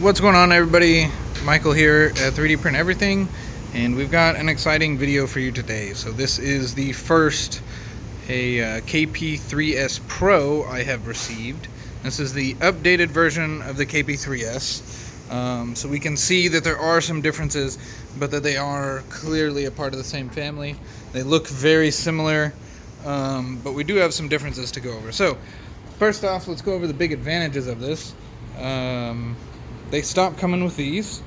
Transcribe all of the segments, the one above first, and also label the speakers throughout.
Speaker 1: What's going on, everybody? Michael here at 3D Print Everything, and we've got an exciting video for you today. So this is the first KP3S Pro I have received. This is the updated version of the KP3S. So we can see that there are some differences, but that they are clearly a part of the same family. They look very similar, but we do have some differences to go over. So first off, let's go over the big advantages of this. They stopped coming with these,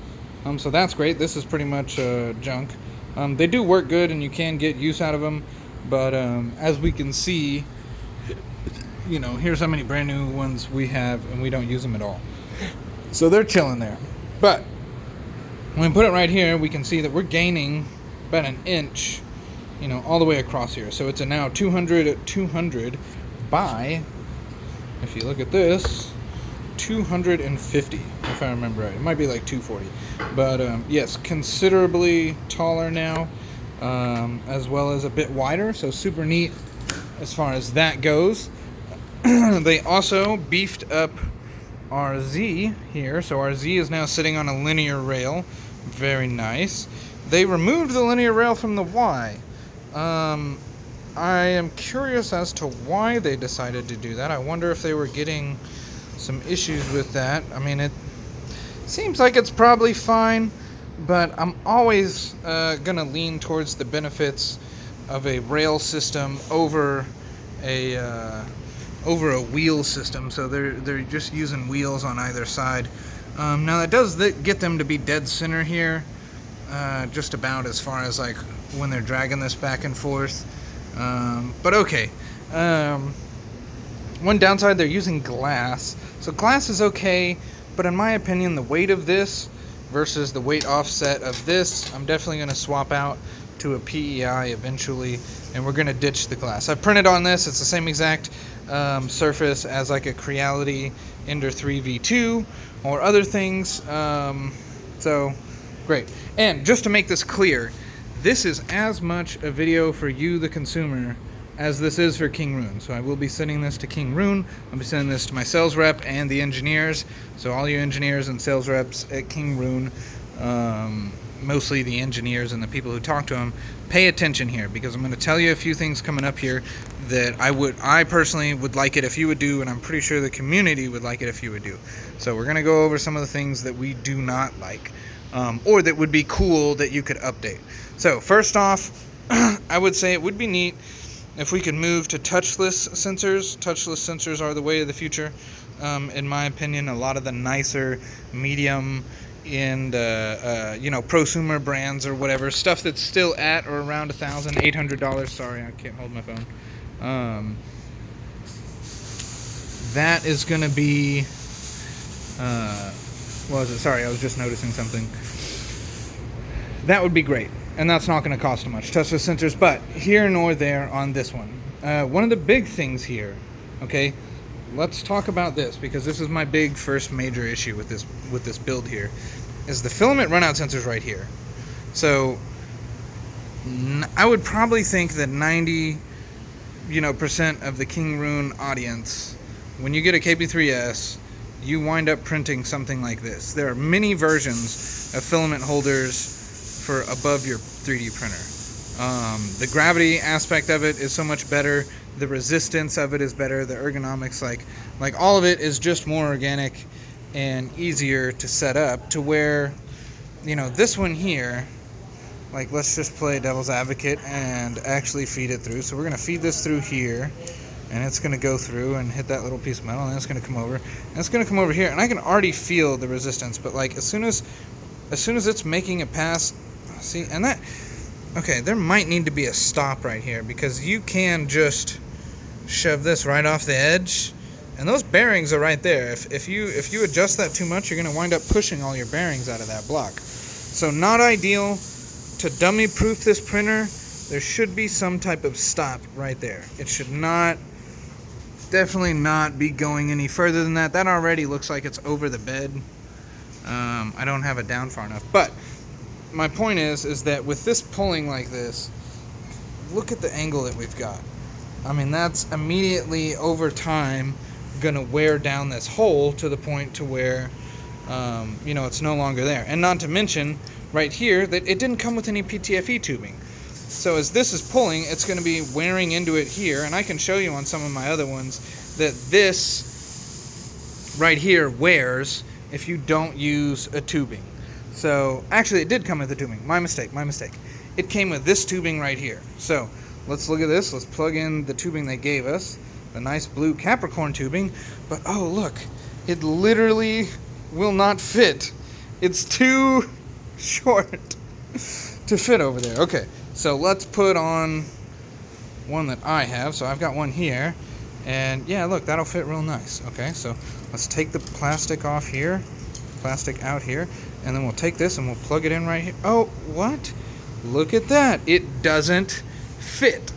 Speaker 1: so that's great. This is pretty much junk. They do work good and you can get use out of them, but as we can see, you know, here's how many brand new ones we have and we don't use them at all. So they're chilling there. But when we put it right here, we can see that we're gaining about an inch, you know, all the way across here. So it's a now 200 at 200 by, if you look at this, 250, if I remember right. It might be like 240, but yes, considerably taller now, as well as a bit wider, so super neat as far as that goes. They also beefed up our Z here, so our Z is now sitting on a linear rail. Very nice. They removed the linear rail from the Y. I am curious as to why they decided to do that. I wonder if they were getting some issues with that. I mean, it seems like it's probably fine, but I'm always gonna lean towards the benefits of a rail system over a wheel system. So they're just using wheels on either side. Now that does get them to be dead center here, just about, as far as like when they're dragging this back and forth. But okay. One downside, they're using glass. So glass is okay, but in my opinion, the weight of this versus the weight offset of this, I'm definitely going to swap out to a PEI eventually, and we're going to ditch the glass. I've printed on this. It's the same exact surface as like a Creality Ender 3 V2 or other things. So great. And just to make this clear, this is as much a video for you, the consumer, as this is for KingRoon. So I will be sending this to KingRoon. I'll be sending this to my sales rep and the engineers. So all you engineers and sales reps at KingRoon, mostly the engineers and the people who talk to them, pay attention here, because I'm going to tell you a few things coming up here that I personally would like it if you would do, and I'm pretty sure the community would like it if you would do. So we're going to go over some of the things that we do not like, or that would be cool that you could update. So first off, I would say it would be neat if we could move to touchless sensors. Touchless sensors are the way of the future, in my opinion. A lot of the nicer medium and you know, prosumer brands or whatever, stuff that's still at or around $1,800. Sorry, I can't hold my phone. That is going to be what was it? Sorry, I was just noticing something. That would be great. And that's not going to cost too much, touchless sensors, but here nor there on this one. One of the big things here, okay, let's talk about this, because this is my big first major issue with this build here, is the filament runout sensors right here. So I would probably think that 90% of the KingRoon audience, when you get a KP3S, you wind up printing something like this. There are many versions of filament holders for above your 3D printer. The gravity aspect of it is so much better. The resistance of it is better. The ergonomics, like all of it is just more organic and easier to set up, to where, you know, this one here, like, let's just play devil's advocate and actually feed it through. So we're gonna feed this through here, and it's gonna go through and hit that little piece of metal, and then it's gonna come over, and it's gonna come over here, and I can already feel the resistance. But like, as soon as it's making a pass, see, and that, okay, there might need to be a stop right here, because you can just shove this right off the edge, and those bearings are right there. If you adjust that too much, you're going to wind up pushing all your bearings out of that block. So not ideal. To dummy proof this printer, there should be some type of stop right there. It should not, definitely not be going any further than that. That already looks like it's over the bed. I don't have it down far enough, but my point is that with this pulling like this, look at the angle that we've got. I mean, that's immediately over time gonna wear down this hole to the point to where you know, it's no longer there. And not to mention, right here, that it didn't come with any PTFE tubing. So as this is pulling, it's going to be wearing into it here, and I can show you on some of my other ones that this right here wears if you don't use a tubing. So actually it did come with the tubing. My mistake. It came with this tubing right here. So let's look at this. Let's plug in the tubing they gave us, the nice blue Capricorn tubing. But oh look, it literally will not fit. It's too short to fit over there. Okay, so let's put on one that I have. So I've got one here, and yeah, look, that'll fit real nice. Okay, so let's take the plastic off here, plastic out here, and then we'll take this and we'll plug it in right here. Oh, what? Look at that. It doesn't fit.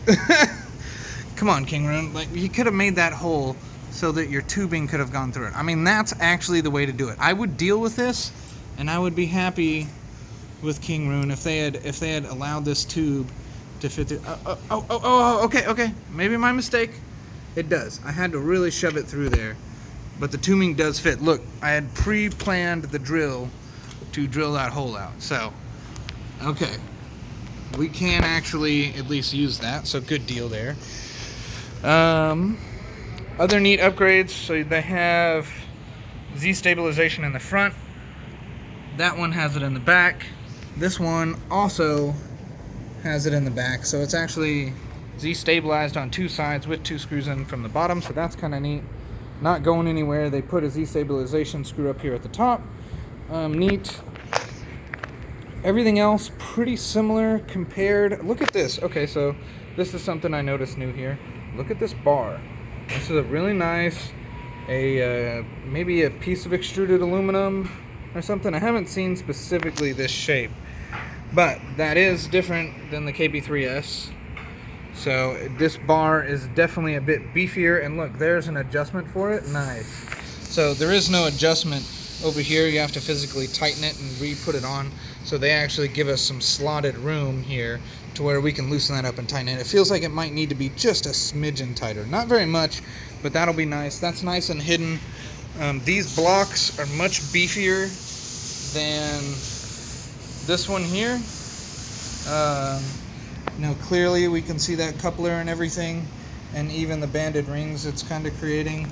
Speaker 1: Come on, KingRoon. Like, you could have made that hole so that your tubing could have gone through it. I mean, that's actually the way to do it. I would deal with this, and I would be happy with KingRoon if they had allowed this tube to fit through. Okay. Maybe my mistake. It does. I had to really shove it through there, but the tubing does fit. Look, I had pre-planned the drill to drill that hole out. So, okay, we can actually at least use that. So good deal there. Other neat upgrades. So they have Z stabilization in the front. That one has it in the back. This one also has it in the back. So it's actually Z stabilized on two sides with two screws in from the bottom. So that's kind of neat. Not going anywhere. They put a Z stabilization screw up here at the top. Neat. Everything else pretty similar compared. Look at this. Okay, so this is something I noticed new here. Look at this bar. This is a really nice, maybe a piece of extruded aluminum or something. I haven't seen specifically this shape, but that is different than the KP3S. So this bar is definitely a bit beefier, and look, there's an adjustment for it. Nice. So there is no adjustment over here. You have to physically tighten it and re-put it on. So they actually give us some slotted room here to where we can loosen that up and tighten it. It feels like it might need to be just a smidgen tighter. Not very much, but that'll be nice. That's nice and hidden. These blocks are much beefier than this one here. You know, clearly we can see that coupler and everything, and even the banded rings it's kind of creating.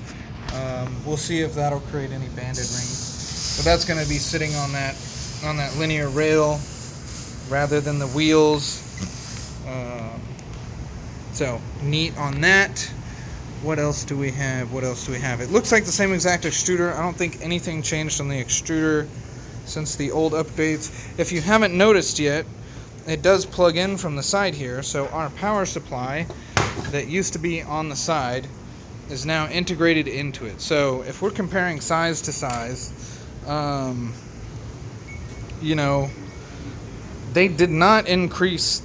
Speaker 1: We'll see if that'll create any banded rings. But that's going to be sitting on that linear rail rather than the wheels. So neat on that. What else do we have? It looks like the same exact extruder. I don't think anything changed on the extruder since the old updates. If you haven't noticed yet, it does plug in from the side here. So our power supply that used to be on the side is now integrated into it. So if we're comparing size to size, you know, they did not increase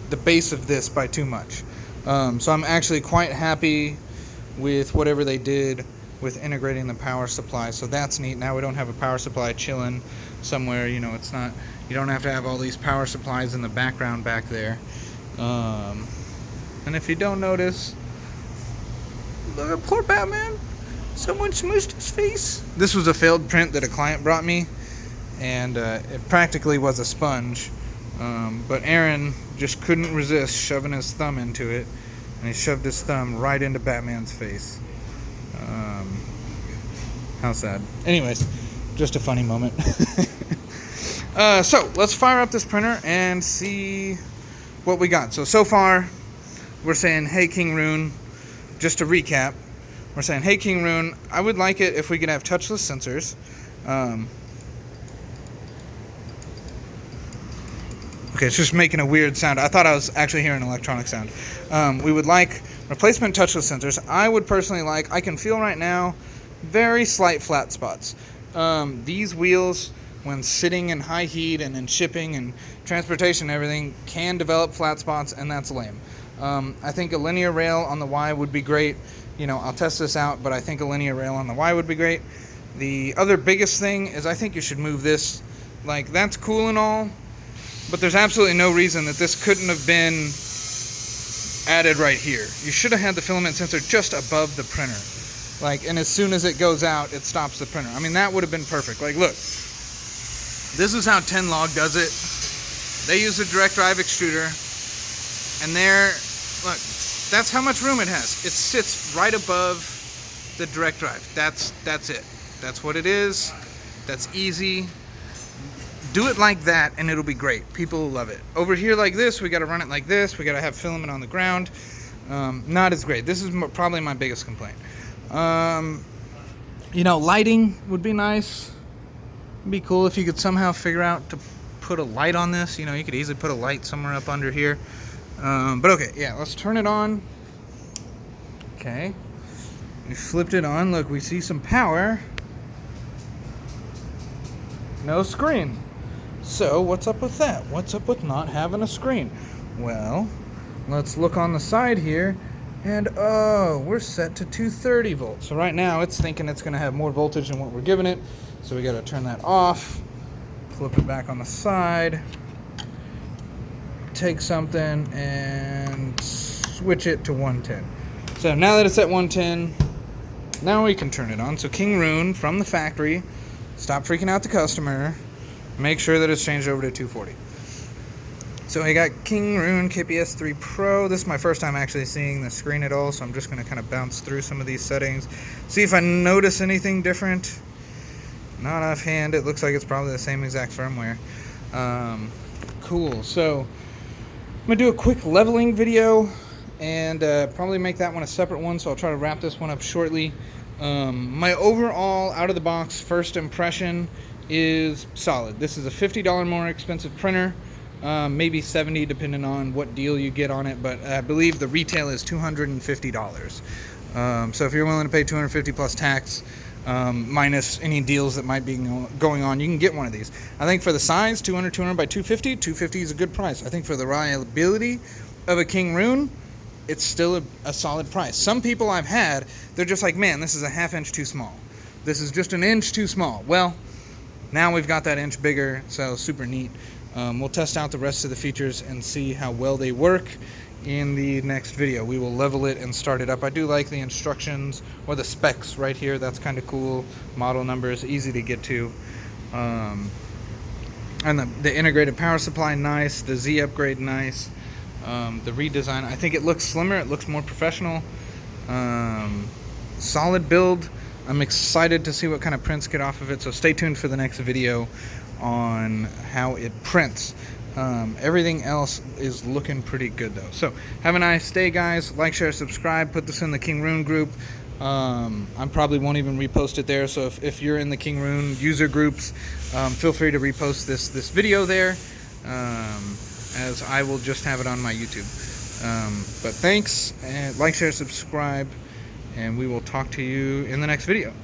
Speaker 1: the base of this by too much. So I'm actually quite happy with whatever they did with integrating the power supply. So that's neat. Now we don't have a power supply chilling somewhere. You know, it's not, you don't have to have all these power supplies in the background back there. And if you don't notice, look at poor Batman. Someone smooshed his face. This was a failed print that a client brought me, and it practically was a sponge. But Aaron just couldn't resist shoving his thumb into it, and he shoved his thumb right into Batman's face. How sad. Anyways, just a funny moment. So let's fire up this printer and see what we got. So far, we're saying, hey KingRoon, just to recap, we're saying, hey KingRoon, I would like it if we could have touchless sensors. Okay, it's just making a weird sound. I thought I was actually hearing an electronic sound. We would like replacement touchless sensors. I would personally like, I can feel right now, very slight flat spots. These wheels, when sitting in high heat and in shipping and transportation and everything, can develop flat spots, and that's lame. I think a linear rail on the Y would be great. You know, I'll test this out, but I think a linear rail on the Y would be great. The other biggest thing is I think you should move this. Like, that's cool and all, but there's absolutely no reason that this couldn't have been added right here. You should have had the filament sensor just above the printer. Like, and as soon as it goes out, it stops the printer. I mean, that would have been perfect. Like, look, this is how 10log does it. They use a direct drive extruder, and there, look, that's how much room it has. It sits right above the direct drive. That's it. That's what it is. That's easy. Do it like that, and it'll be great. People will love it. Over here like this, we got to run it like this. We got to have filament on the ground. Not as great. This is probably my biggest complaint. You know, lighting would be nice. It'd be cool if you could somehow figure out to put a light on this. You know, you could easily put a light somewhere up under here. But okay, yeah, let's turn it on. Okay. We flipped it on. Look, we see some power. No screen. So, what's up with that? What's up with not having a screen? Well, let's look on the side here. And, oh, we're set to 230 volts. So right now, it's thinking it's going to have more voltage than what we're giving it. So we got to turn that off. Flip it back on the side. Take something and switch it to 110. So now that it's at 110, now we can turn it on. So KingRoon from the factory, stop freaking out the customer. Make sure that it's changed over to 240. So I got KingRoon KP3S Pro. This is my first time actually seeing the screen at all, so I'm just going to kind of bounce through some of these settings. See if I notice anything different. Not offhand, it looks like it's probably the same exact firmware. Cool, so I'm going to do a quick leveling video and probably make that one a separate one, so I'll try to wrap this one up shortly. My overall out-of-the-box first impression is solid. This is a $50 more expensive printer. Maybe $70 depending on what deal you get on it, but I believe the retail is $250. So if you're willing to pay $250 plus tax, minus any deals that might be going on, you can get one of these. I think for the size, 200 by 250, 250 is a good price. I think for the reliability of a KingRoon, it's still a solid price. Some people I've had, they're just like, man, this is a ½ inch too small. This is just an inch too small. Well, now we've got that inch bigger, so super neat. We'll test out the rest of the features and see how well they work in the next video. We will level it and start it up. I do like the instructions or the specs right here. That's kind of cool. Model numbers, easy to get to. And the integrated power supply, nice. The Z upgrade, nice. The redesign, I think it looks slimmer. It looks more professional. Solid build. I'm excited to see what kind of prints get off of it, so stay tuned for the next video on how it prints. Everything else is looking pretty good though. So have a nice day, guys. Like, share, subscribe. Put this in the KingRoon group. I probably won't even repost it there, so if you're in the KingRoon user groups, feel free to repost this video there, as I will just have it on my YouTube. But thanks, and like, share, subscribe, and we will talk to you in the next video.